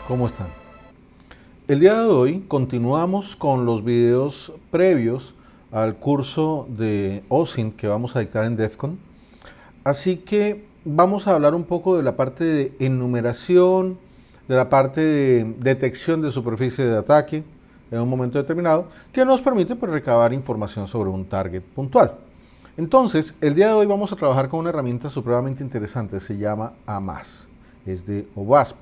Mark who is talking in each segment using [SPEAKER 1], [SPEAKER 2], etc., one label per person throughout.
[SPEAKER 1] ¿Cómo están? El día de hoy continuamos con los videos previos al curso de OSINT que vamos a dictar en DEFCON. Así que vamos a hablar un poco de la parte de enumeración, de la parte de detección de superficie de ataque en un momento determinado, que nos permite pues, recabar información sobre un target puntual. Entonces, el día de hoy vamos a trabajar con una herramienta supremamente interesante, se llama AMAS, es de OWASP.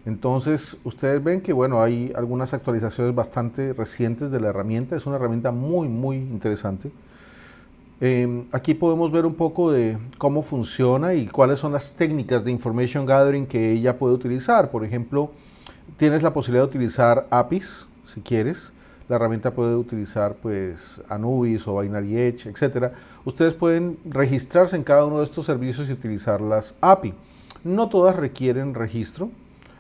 [SPEAKER 1] Entonces, ustedes ven que bueno, hay algunas actualizaciones bastante recientes de la herramienta, es una herramienta muy interesante. Aquí podemos ver un poco de cómo funciona y cuáles son las técnicas de information gathering que ella puede utilizar. Por ejemplo, tienes la posibilidad de utilizar APIs, si quieres. La herramienta puede utilizar pues Anubis o Binary Edge, etc. Ustedes pueden registrarse en cada uno de estos servicios y utilizar las API. No todas requieren registro.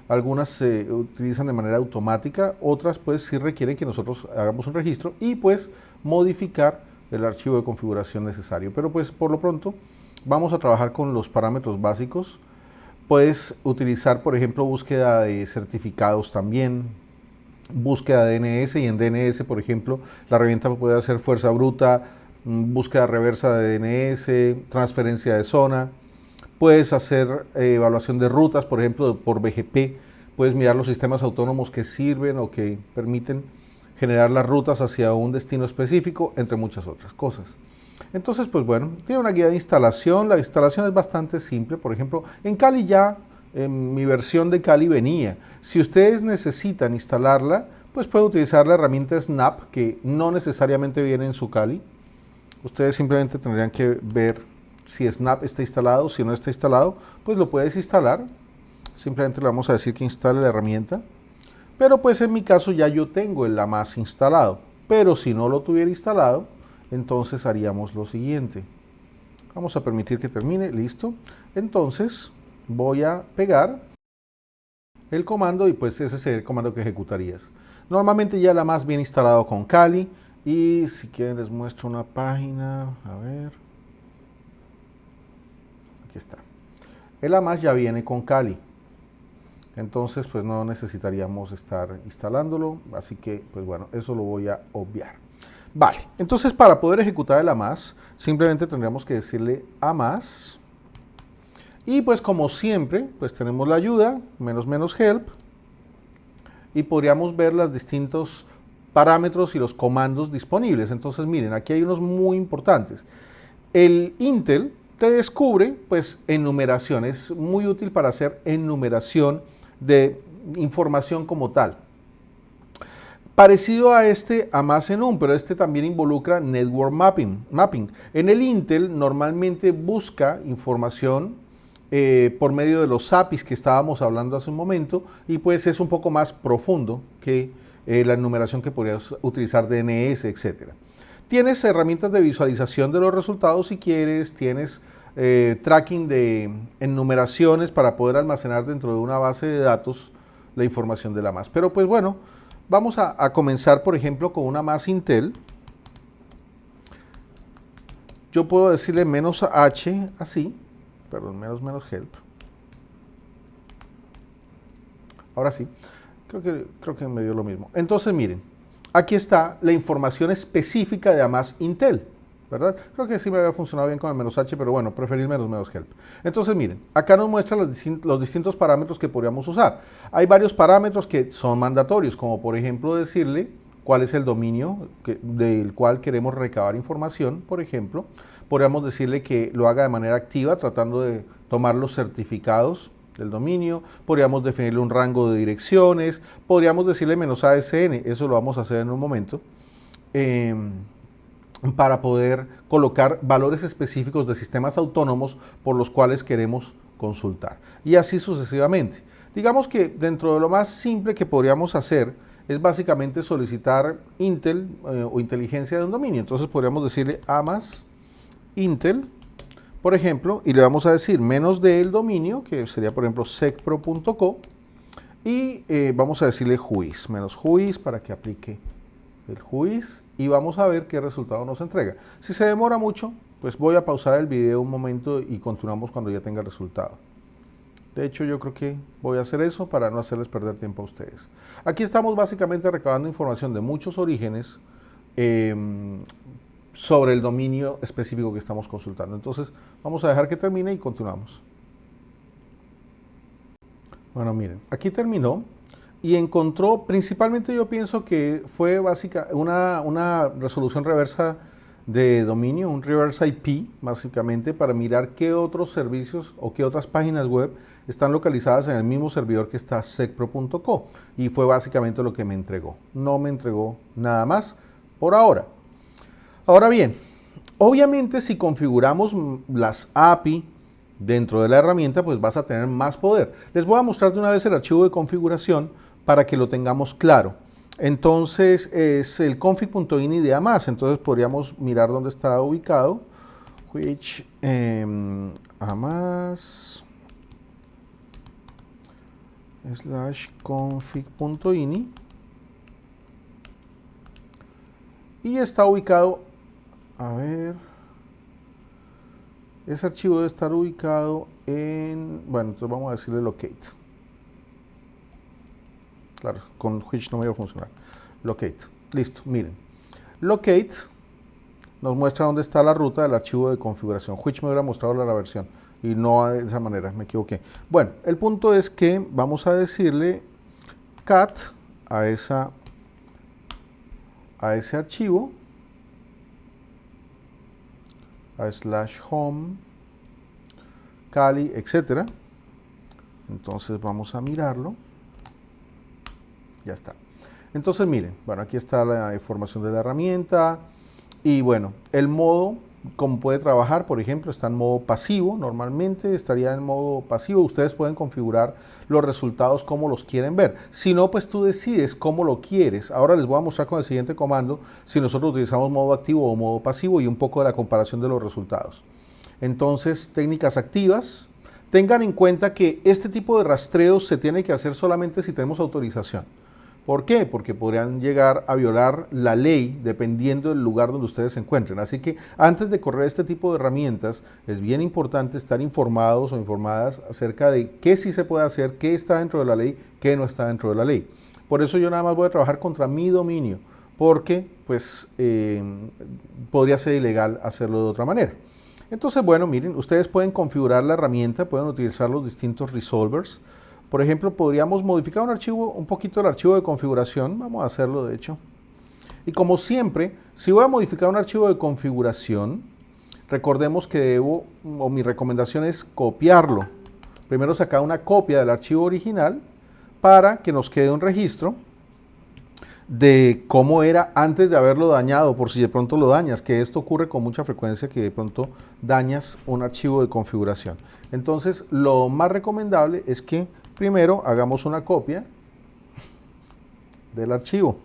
[SPEAKER 1] Algunas se utilizan de manera automática, otras pues sí requieren que nosotros hagamos un registro y pues modificar el archivo de configuración necesario. Pero pues por lo pronto vamos a trabajar con los parámetros básicos. Puedes utilizar por ejemplo búsqueda de certificados también, búsqueda de DNS, y en DNS por ejemplo la herramienta puede hacer fuerza bruta, búsqueda reversa de DNS, transferencia de zona. Puedes hacer evaluación de rutas, por ejemplo, por BGP. Puedes mirar los sistemas autónomos que sirven o que permiten generar las rutas hacia un destino específico, entre muchas otras cosas. Entonces, pues bueno, tiene una guía de instalación. La instalación es bastante simple. Por ejemplo, en Kali ya, en mi versión de Kali venía. Si ustedes necesitan instalarla, pues pueden utilizar la herramienta Snap, que no necesariamente viene en su Kali. Ustedes simplemente tendrían que ver si Snap está instalado. Si no está instalado, pues lo puedes instalar. Simplemente le vamos a decir que instale la herramienta. Pero pues en mi caso ya yo tengo el AMAS instalado. Pero si no lo tuviera instalado, entonces haríamos lo siguiente. Vamos a permitir que termine, listo. Entonces voy a pegar el comando y pues ese sería el comando que ejecutarías. Normalmente ya el AMAS viene instalado con Kali. Y si quieren les muestro una página, a ver. Aquí está. El AMAS ya viene con Kali. Entonces, pues no necesitaríamos estar instalándolo. Así que, pues bueno, eso lo voy a obviar. Vale, entonces para poder ejecutar el AMAS, simplemente tendríamos que decirle AMAS. Y pues como siempre, pues tenemos la ayuda, --help. Y podríamos ver los distintos parámetros y los comandos disponibles. Entonces, miren, aquí hay unos muy importantes. El Intel te descubre pues enumeración, es muy útil para hacer enumeración de información como tal. Parecido a este AMAS enum, pero este también involucra network mapping. En el Intel normalmente busca información por medio de los APIs que estábamos hablando hace un momento, y pues es un poco más profundo que la enumeración que podrías utilizar DNS, etc. Tienes herramientas de visualización de los resultados si quieres, tienes tracking de enumeraciones para poder almacenar dentro de una base de datos la información de la AMAS. Pero pues bueno, vamos a comenzar por ejemplo con una AMAS Intel. Yo puedo decirle -h así, perdón, -help. Ahora sí, creo que me dio lo mismo. Entonces miren, aquí está la información específica de AMAS Intel, ¿verdad? Creo que sí me había funcionado bien con el -h, pero bueno, preferí el -help. Entonces miren, acá nos muestra los distintos parámetros que podríamos usar. Hay varios parámetros que son mandatorios, como por ejemplo decirle cuál es el dominio del cual queremos recabar información, por ejemplo. Podríamos decirle que lo haga de manera activa, tratando de tomar los certificados del dominio. Podríamos definirle un rango de direcciones, podríamos decirle -ASN, eso lo vamos a hacer en un momento, para poder colocar valores específicos de sistemas autónomos por los cuales queremos consultar, y así sucesivamente. Digamos que dentro de lo más simple que podríamos hacer es básicamente solicitar Intel o inteligencia de un dominio. Entonces podríamos decirle AMAS Intel, por ejemplo, y le vamos a decir -d el dominio, que sería por ejemplo secpro.co, y vamos a decirle juiz, -juiz para que aplique el juiz, y vamos a ver qué resultado nos entrega. Si se demora mucho, pues voy a pausar el video un momento y continuamos cuando ya tenga el resultado. De hecho, yo creo que voy a hacer eso para no hacerles perder tiempo a ustedes. Aquí estamos básicamente recabando información de muchos orígenes eh, sobre el dominio específico que estamos consultando. Entonces, vamos a dejar que termine y continuamos. Bueno, miren, aquí terminó y encontró, principalmente yo pienso que fue una resolución reversa de dominio, un reverse IP, básicamente, para mirar qué otros servicios o qué otras páginas web están localizadas en el mismo servidor que está secpro.co. Y fue básicamente lo que me entregó. No me entregó nada más por ahora. Ahora bien, obviamente si configuramos las API dentro de la herramienta, pues vas a tener más poder. Les voy a mostrar de una vez el archivo de configuración para que lo tengamos claro. Entonces es el config.ini de AMAS, entonces podríamos mirar dónde está ubicado, which AMAS /config.ini y está ubicado, a ver, ese archivo debe estar ubicado en, bueno, entonces vamos a decirle locate. Claro, con which no me iba a funcionar. Locate. Listo, miren. Locate nos muestra dónde está la ruta del archivo de configuración. Which me hubiera mostrado la versión y no de esa manera, me equivoqué. Bueno, el punto es que vamos a decirle cat a ese archivo, a /home, Kali, etcétera. Entonces vamos a mirarlo. Ya está. Entonces miren, bueno, aquí está la información de la herramienta y bueno, el modo, como puede trabajar, por ejemplo, está en modo pasivo, normalmente estaría en modo pasivo, ustedes pueden configurar los resultados como los quieren ver. Si no, pues tú decides cómo lo quieres. Ahora les voy a mostrar con el siguiente comando si nosotros utilizamos modo activo o modo pasivo y un poco de la comparación de los resultados. Entonces, técnicas activas. Tengan en cuenta que este tipo de rastreos se tiene que hacer solamente si tenemos autorización. ¿Por qué? Porque podrían llegar a violar la ley dependiendo del lugar donde ustedes se encuentren. Así que antes de correr este tipo de herramientas es bien importante estar informados o informadas acerca de qué sí se puede hacer, qué está dentro de la ley, qué no está dentro de la ley. Por eso yo nada más voy a trabajar contra mi dominio, porque pues podría ser ilegal hacerlo de otra manera. Entonces, bueno, miren, ustedes pueden configurar la herramienta, pueden utilizar los distintos resolvers. Por ejemplo, podríamos modificar un archivo, un poquito el archivo de configuración. Vamos a hacerlo, de hecho. Y como siempre, si voy a modificar un archivo de configuración, recordemos que debo, o mi recomendación es copiarlo. Primero sacar una copia del archivo original para que nos quede un registro de cómo era antes de haberlo dañado, por si de pronto lo dañas, que esto ocurre con mucha frecuencia, que de pronto dañas un archivo de configuración. Entonces, lo más recomendable es que primero hagamos una copia del archivo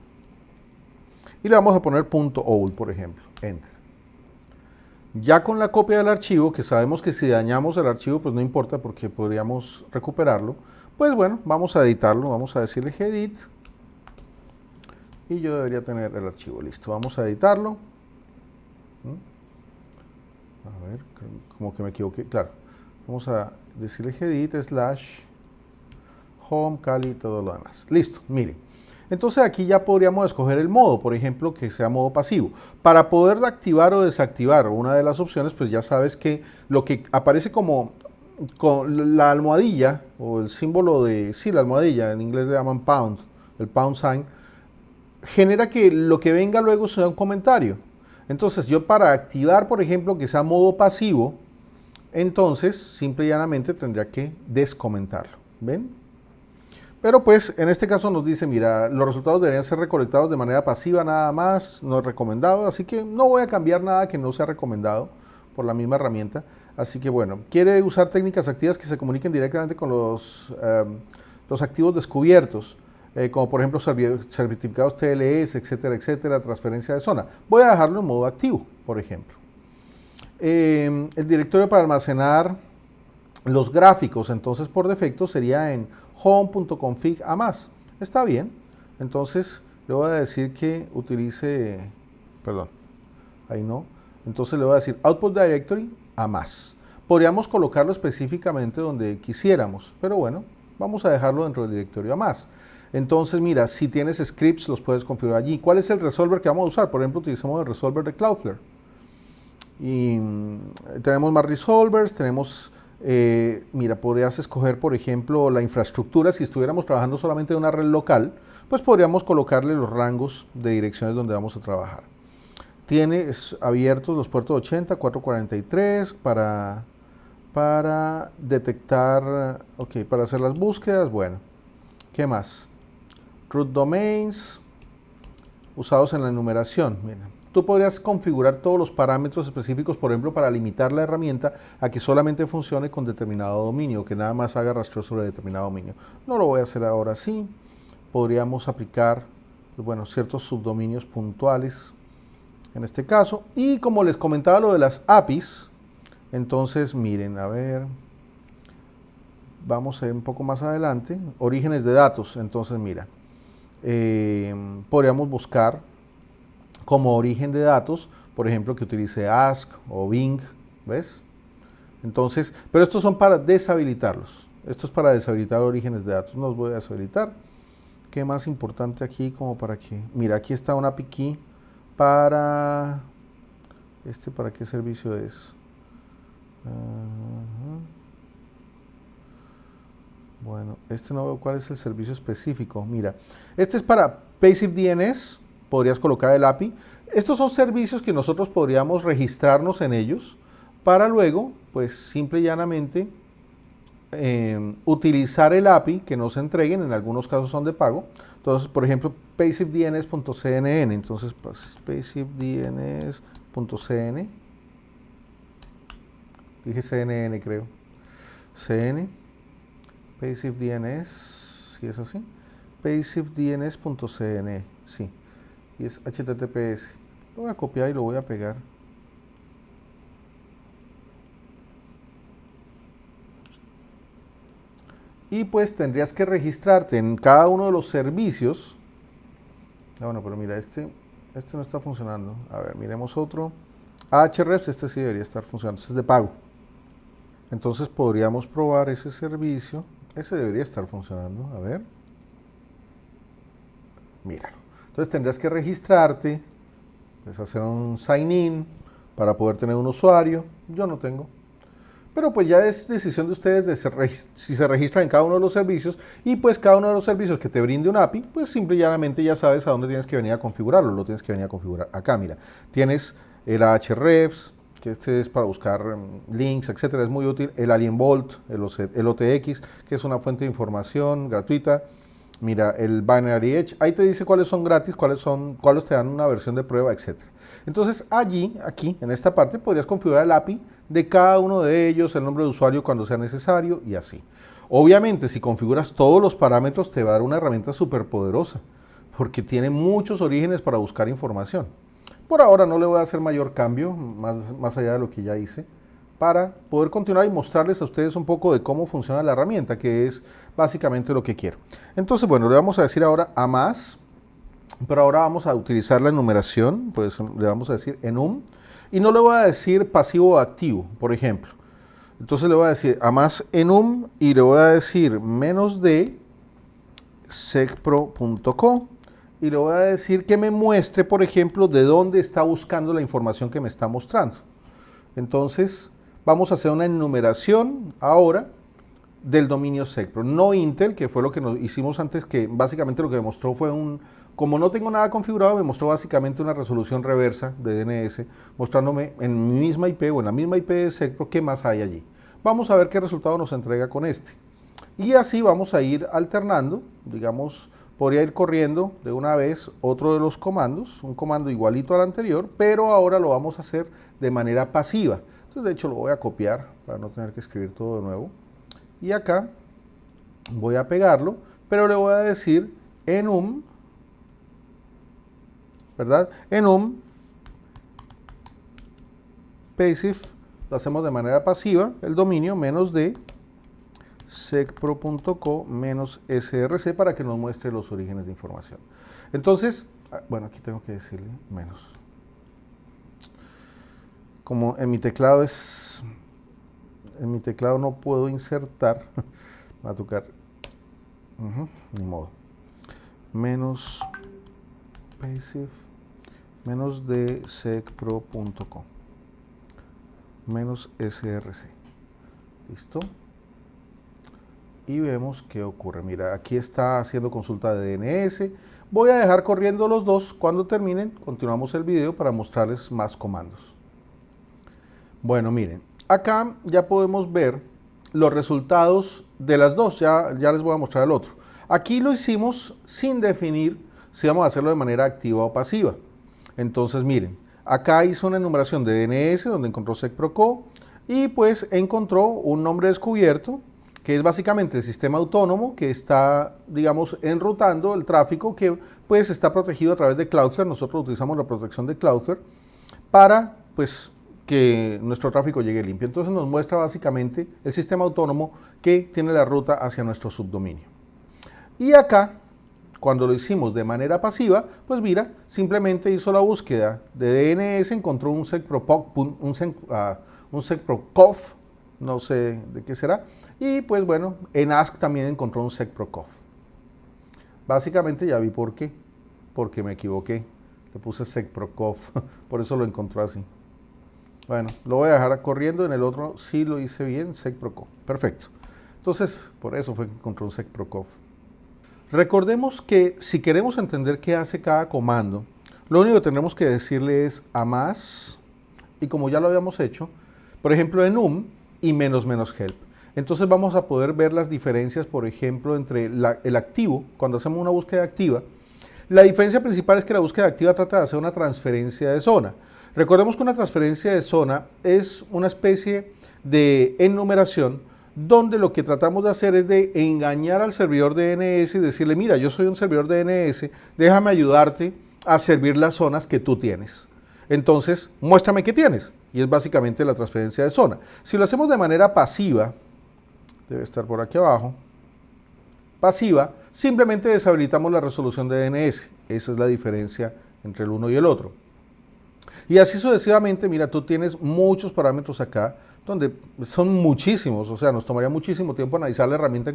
[SPEAKER 1] y le vamos a poner .old, por ejemplo, enter. Ya con la copia del archivo, que sabemos que si dañamos el archivo, pues no importa porque podríamos recuperarlo, pues bueno, vamos a editarlo, vamos a decirle edit y yo debería tener el archivo listo. Vamos a editarlo. A ver, como que me equivoqué, claro. Vamos a decirle edit /home, Kali y todo lo demás. Listo, miren. Entonces aquí ya podríamos escoger el modo, por ejemplo, que sea modo pasivo. Para poderlo activar o desactivar, una de las opciones, pues ya sabes que lo que aparece como con la almohadilla o el símbolo de, sí, la almohadilla, en inglés le llaman pound, el pound sign, genera que lo que venga luego sea un comentario. Entonces yo para activar, por ejemplo, que sea modo pasivo, entonces simple y llanamente tendría que descomentarlo. ¿Ven? Pero pues en este caso nos dice, mira, los resultados deberían ser recolectados de manera pasiva nada más, no es recomendado, así que no voy a cambiar nada que no sea recomendado por la misma herramienta. Así que bueno, quiere usar técnicas activas que se comuniquen directamente con los activos descubiertos, como por ejemplo certificados TLS, etcétera, etcétera, transferencia de zona. Voy a dejarlo en modo activo, por ejemplo. El directorio para almacenar los gráficos, entonces por defecto sería en home.config a más. Está bien. Entonces le voy a decir que utilice, perdón, ahí no. Entonces le voy a decir output directory a más. Podríamos colocarlo específicamente donde quisiéramos, pero bueno, vamos a dejarlo dentro del directorio a más. Entonces, mira, si tienes scripts, los puedes configurar allí. ¿Cuál es el resolver que vamos a usar? Por ejemplo, utilizamos el resolver de Cloudflare. Y tenemos más resolvers, tenemos, mira, podrías escoger, por ejemplo, la infraestructura. Si estuviéramos trabajando solamente en una red local, pues podríamos colocarle los rangos de direcciones donde vamos a trabajar. Tienes abiertos los puertos 80, 443 para detectar, ok, para hacer las búsquedas. Bueno, ¿qué más? Root domains usados en la enumeración. Mira, tú podrías configurar todos los parámetros específicos, por ejemplo, para limitar la herramienta a que solamente funcione con determinado dominio, que nada más haga rastreo sobre determinado dominio. No lo voy a hacer ahora sí. Podríamos aplicar, pues bueno, ciertos subdominios puntuales en este caso. Y como les comentaba lo de las APIs, entonces miren, a ver, vamos a ir un poco más adelante. Orígenes de datos, entonces mira, podríamos buscar como origen de datos, por ejemplo, que utilice Ask o Bing, ¿ves? Entonces, pero estos son para deshabilitarlos. Esto es para deshabilitar orígenes de datos. No los voy a deshabilitar. ¿Qué más importante aquí como para que? Mira, aquí está una API key para... ¿Para qué servicio es? Bueno, no veo cuál es el servicio específico. Mira, este es para Passive DNS, podrías colocar el API. Estos son servicios que nosotros podríamos registrarnos en ellos para luego, pues simple y llanamente, utilizar el API que nos entreguen. En algunos casos son de pago. Entonces, por ejemplo, passivedns.cnn. Entonces, pues, passivedns.cn. Dije CNN, creo. CN. PassiveDNS, si es así. passivedns.cn, sí. Y es HTTPS. Lo voy a copiar y lo voy a pegar. Y pues tendrías que registrarte en cada uno de los servicios. Bueno, pero mira, este no está funcionando. A ver, miremos otro. Ahrefs, este sí debería estar funcionando. Este es de pago. Entonces podríamos probar ese servicio. Ese debería estar funcionando. A ver. Míralo. Entonces tendrías que registrarte, pues hacer un sign-in para poder tener un usuario. Yo no tengo. Pero pues ya es decisión de ustedes de si se registran en cada uno de los servicios, y pues cada uno de los servicios que te brinde un API, pues simple y llanamente ya sabes a dónde tienes que venir a configurarlo. Lo tienes que venir a configurar acá, mira. Tienes el Ahrefs, que este es para buscar links, etcétera, es muy útil. El AlienVault, el OTX, que es una fuente de información gratuita. Mira, el Binary Edge, ahí te dice cuáles son gratis, cuáles te dan una versión de prueba, etcétera. Entonces aquí, en esta parte, podrías configurar el API de cada uno de ellos, el nombre de usuario cuando sea necesario y así. Obviamente, si configuras todos los parámetros, te va a dar una herramienta súper poderosa, porque tiene muchos orígenes para buscar información. Por ahora no le voy a hacer mayor cambio, más allá de lo que ya hice, para poder continuar y mostrarles a ustedes un poco de cómo funciona la herramienta, que es básicamente lo que quiero. Entonces, bueno, le vamos a decir ahora a más, pero ahora vamos a utilizar la enumeración, pues le vamos a decir enum, y no le voy a decir pasivo o activo, por ejemplo. Entonces le voy a decir a más enum y le voy a decir menos de secpro.co y le voy a decir que me muestre, por ejemplo, de dónde está buscando la información que me está mostrando. Entonces, vamos a hacer una enumeración ahora del dominio secpro, no Intel, que fue lo que nos hicimos antes, que básicamente lo que demostró fue como no tengo nada configurado, me mostró básicamente una resolución reversa de DNS, mostrándome en mi misma IP o en la misma IP de secpro qué más hay allí. Vamos a ver qué resultado nos entrega con este. Y así vamos a ir alternando, digamos, podría ir corriendo de una vez otro de los comandos, un comando igualito al anterior, pero ahora lo vamos a hacer de manera pasiva. Entonces, de hecho, lo voy a copiar para no tener que escribir todo de nuevo. Y acá voy a pegarlo, pero le voy a decir enum, ¿verdad? Enum passive, lo hacemos de manera pasiva, el dominio menos de secpro.co menos src para que nos muestre los orígenes de información. Entonces, bueno, aquí tengo que decirle menos. Como en mi teclado es en mi teclado no puedo insertar, va a tocar, ni modo, menos basic, menos de secpro.com, menos src, listo, y vemos qué ocurre. Mira, aquí está haciendo consulta de DNS, voy a dejar corriendo los dos. Cuando terminen, continuamos el video para mostrarles más comandos. Bueno, miren, acá ya podemos ver los resultados de las dos, ya les voy a mostrar el otro. Aquí lo hicimos sin definir si vamos a hacerlo de manera activa o pasiva. Entonces, miren, acá hizo una enumeración de DNS donde encontró secproco y pues encontró un nombre descubierto que es básicamente el sistema autónomo que está, digamos, enrutando el tráfico que pues está protegido a través de Cloudflare. Nosotros utilizamos la protección de Cloudflare para pues que nuestro tráfico llegue limpio. Entonces nos muestra básicamente el sistema autónomo que tiene la ruta hacia nuestro subdominio. Y acá, cuando lo hicimos de manera pasiva, pues mira, simplemente hizo la búsqueda de DNS, encontró un secproconf, no sé de qué será, y pues bueno, en ASK también encontró un secproconf. Básicamente ya vi por qué, porque me equivoqué, le puse secproconf, por eso lo encontró así. Bueno, lo voy a dejar corriendo, en el otro sí lo hice bien, secproconf, perfecto. Entonces, por eso fue que encontró un secproconf. Recordemos que si queremos entender qué hace cada comando, lo único que tenemos que decirle es a más, y como ya lo habíamos hecho, por ejemplo, enum y menos help. Entonces vamos a poder ver las diferencias, por ejemplo, entre el activo, cuando hacemos una búsqueda activa. La diferencia principal es que la búsqueda activa trata de hacer una transferencia de zona. Recordemos que una transferencia de zona es una especie de enumeración donde lo que tratamos de hacer es de engañar al servidor de DNS y decirle, mira, yo soy un servidor de DNS, déjame ayudarte a servir las zonas que tú tienes. Entonces, muéstrame qué tienes. Y es básicamente la transferencia de zona. Si lo hacemos de manera pasiva, debe estar por aquí abajo, pasiva, simplemente deshabilitamos la resolución de DNS. Esa es la diferencia entre el uno y el otro. Y así sucesivamente, mira, tú tienes muchos parámetros acá, donde son muchísimos, o sea, nos tomaría muchísimo tiempo analizar la herramienta,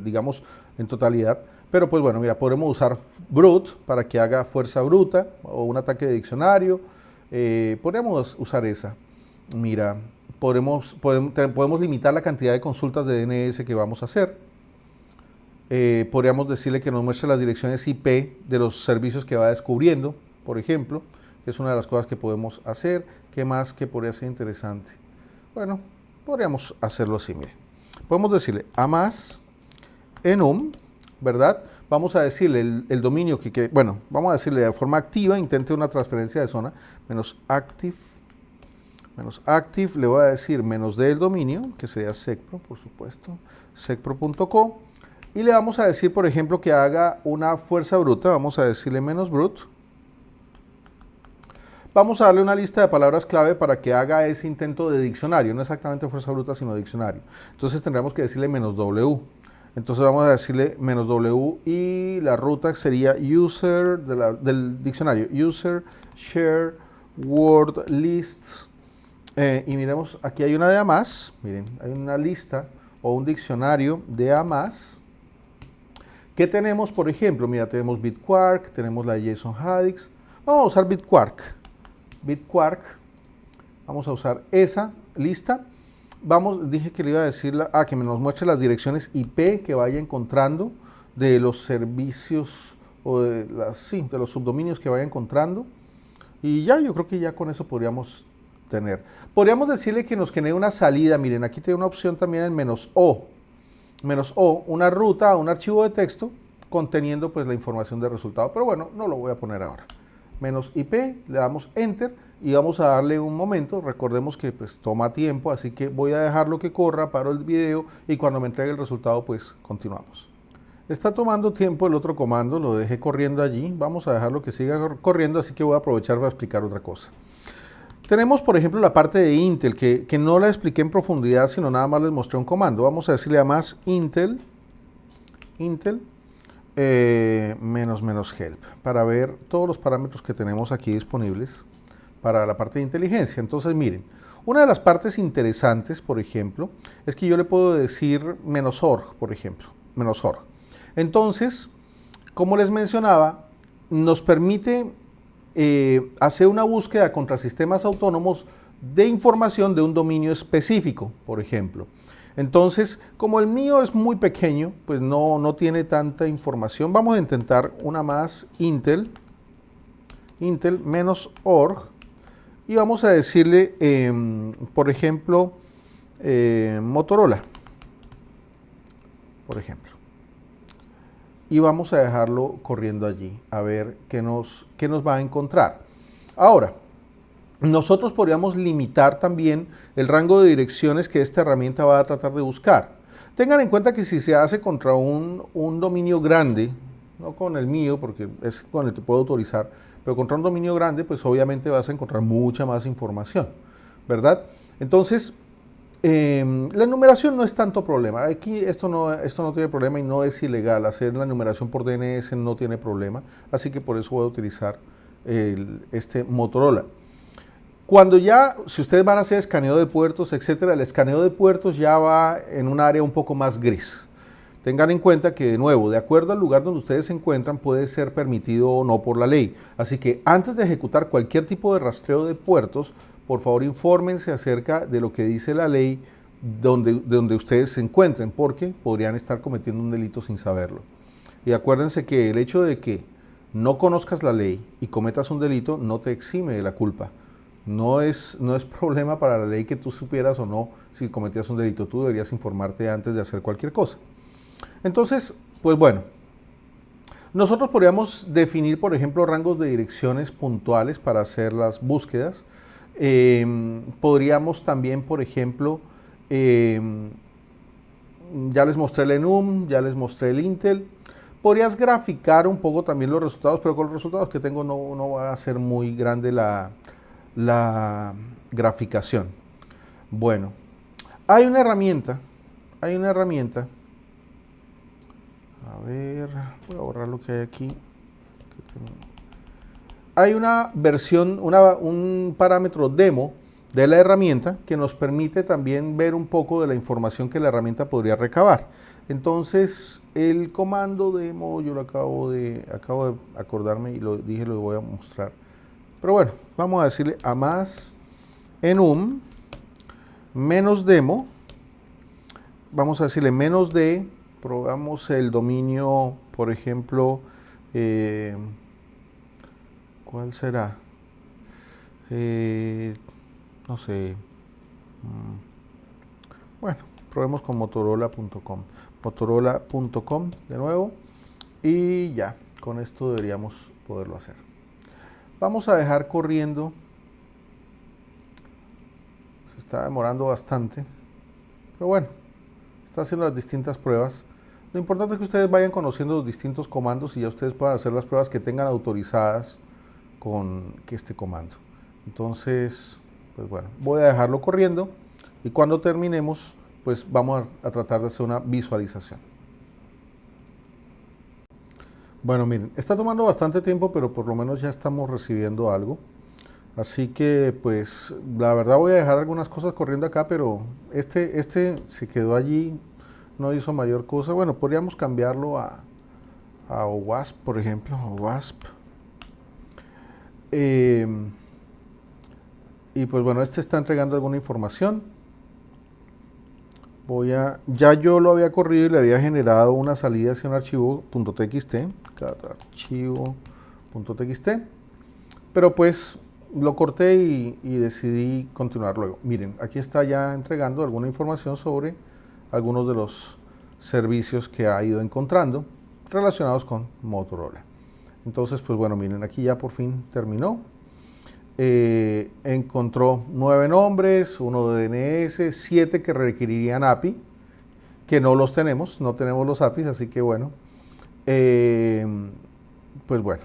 [SPEAKER 1] digamos, en totalidad. Pero pues bueno, mira, podemos usar brute para que haga fuerza bruta o un ataque de diccionario. Podemos usar esa. Mira, podemos limitar la cantidad de consultas de DNS que vamos a hacer. Podríamos decirle que nos muestre las direcciones IP de los servicios que va descubriendo, por ejemplo, que es una de las cosas que podemos hacer. ¿Qué más que podría ser interesante? Bueno, podríamos hacerlo así, mire. Podemos decirle a más enum, ¿verdad? Vamos a decirle el dominio bueno, vamos a decirle de forma activa, intente una transferencia de zona, menos active, le voy a decir menos d del dominio, que sería secpro, por supuesto, secpro.co, y le vamos a decir, por ejemplo, que haga una fuerza bruta, vamos a decirle menos brute. Vamos a darle una lista de palabras clave para que haga ese intento de diccionario, no exactamente fuerza bruta, sino diccionario. Entonces tendremos que decirle menos w. Entonces vamos a decirle menos w y la ruta sería user del diccionario, user share word lists. Y miremos, aquí hay una de a más, miren, hay una lista o un diccionario de a más. ¿Qué tenemos, por ejemplo? Mira, tenemos Bitquark, tenemos la JSON Hadix. Vamos a usar Bitquark. Vamos a usar esa lista. Dije que le iba a decir que nos muestre las direcciones IP que vaya encontrando de los servicios o de los subdominios que vaya encontrando. Y ya, yo creo que ya con eso podríamos tener. Podríamos decirle que nos genere una salida. Miren, aquí tiene una opción también en menos O, una ruta a un archivo de texto conteniendo pues la información del resultado. Pero bueno, no lo voy a poner ahora. Menos IP, le damos Enter y vamos a darle un momento. Recordemos que pues toma tiempo, así que voy a dejarlo que corra, paro el video y cuando me entregue el resultado pues continuamos. Está tomando tiempo el otro comando, lo dejé corriendo allí. Vamos a dejarlo que siga corriendo, así que voy a aprovechar para explicar otra cosa. Tenemos, por ejemplo, la parte de Intel, que no la expliqué en profundidad, sino nada más les mostré un comando. Vamos a decirle a más Intel menos help, para ver todos los parámetros que tenemos aquí disponibles para la parte de inteligencia. Entonces, miren, Una de las partes interesantes, por ejemplo, es que yo le puedo decir "-org", por ejemplo, "-org". Entonces, como les mencionaba, nos permite hacer una búsqueda contra sistemas autónomos de información de un dominio específico, por ejemplo. Entonces, como el mío es muy pequeño, pues no tiene tanta información. Vamos a intentar una más, Intel "-org", y vamos a decirle, por ejemplo, Motorola, por ejemplo. Y vamos a dejarlo corriendo allí, a ver qué nos va a encontrar. Ahora, nosotros podríamos limitar también el rango de direcciones que esta herramienta va a tratar de buscar. Tengan en cuenta que si se hace contra un dominio grande, no con el mío, porque es con el que puedo autorizar, pero contra un dominio grande, pues obviamente vas a encontrar mucha más información, ¿verdad? Entonces, la enumeración no es tanto problema. Aquí esto no tiene problema y no es ilegal. Hacer la enumeración por DNS no tiene problema, así que por eso voy a utilizar este Motorola. Cuando ya, si ustedes van a hacer escaneo de puertos, etcétera, el escaneo de puertos ya va en un área un poco más gris. Tengan en cuenta que, de nuevo, de acuerdo al lugar donde ustedes se encuentran, puede ser permitido o no por la ley. Así que antes de ejecutar cualquier tipo de rastreo de puertos, por favor infórmense acerca de lo que dice la ley donde ustedes se encuentren, porque podrían estar cometiendo un delito sin saberlo. Y acuérdense que el hecho de que no conozcas la ley y cometas un delito no te exime de la culpa. No es problema para la ley que tú supieras o no si cometías un delito. Tú deberías informarte antes de hacer cualquier cosa. Entonces, pues bueno, nosotros podríamos definir, por ejemplo, rangos de direcciones puntuales para hacer las búsquedas. Podríamos también, por ejemplo, ya les mostré el enum, ya les mostré el Intel. Podrías graficar un poco también los resultados, pero con los resultados que tengo no va a ser muy grande la graficación. Bueno, hay una herramienta, a ver, voy a borrar lo que hay aquí. Hay una versión, un parámetro demo de la herramienta que nos permite también ver un poco de la información que la herramienta podría recabar. Entonces, el comando demo, yo lo acabo de acordarme y lo voy a mostrar. Pero bueno, vamos a decirle a más enum menos demo. Vamos a decirle menos de, probamos el dominio, por ejemplo, ¿cuál será? No sé. Bueno, probemos con motorola.com. Motorola.com de nuevo. Y ya, con esto deberíamos poderlo hacer. Vamos a dejar corriendo. Se está demorando bastante. Pero bueno, está haciendo las distintas pruebas. Lo importante es que ustedes vayan conociendo los distintos comandos y ya ustedes puedan hacer las pruebas que tengan autorizadas con este comando. Entonces, pues bueno, voy a dejarlo corriendo y cuando terminemos, pues vamos a tratar de hacer una visualización. Bueno, miren, está tomando bastante tiempo, pero por lo menos ya estamos recibiendo algo. Así que, pues, la verdad voy a dejar algunas cosas corriendo acá, pero este se quedó allí, no hizo mayor cosa. Bueno, podríamos cambiarlo a OWASP, por ejemplo, OWASP. Y pues bueno, este está entregando alguna información. Ya yo lo había corrido y le había generado una salida hacia un archivo .txt, archivo.txt, pero pues lo corté y decidí continuar luego. Miren, aquí está ya entregando alguna información sobre algunos de los servicios que ha ido encontrando relacionados con Motorola. Entonces, pues bueno, miren, aquí ya por fin terminó. Encontró 9 nombres, 1 de DNS, 7 que requerirían API, que no los tenemos, no tenemos los APIs, así que bueno, pues bueno,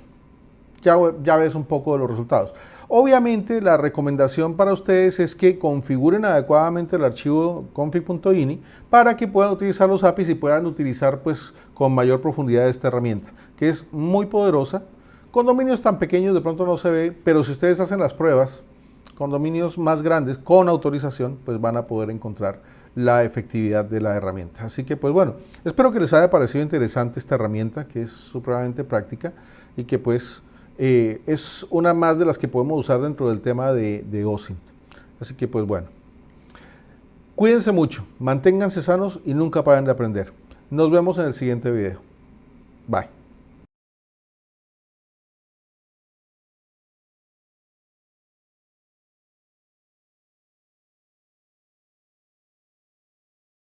[SPEAKER 1] ya ves un poco de los resultados. Obviamente la recomendación para ustedes es que configuren adecuadamente el archivo config.ini para que puedan utilizar los APIs y puedan utilizar pues con mayor profundidad esta herramienta, que es muy poderosa. Con dominios tan pequeños de pronto no se ve, pero si ustedes hacen las pruebas condominios más grandes con autorización, pues van a poder encontrar la efectividad de la herramienta. Así que pues bueno, espero que les haya parecido interesante esta herramienta, que es supremamente práctica y que pues es una más de las que podemos usar dentro del tema de OSINT. Así que pues bueno, cuídense mucho, manténganse sanos y nunca paren de aprender. Nos vemos en el siguiente video. Bye.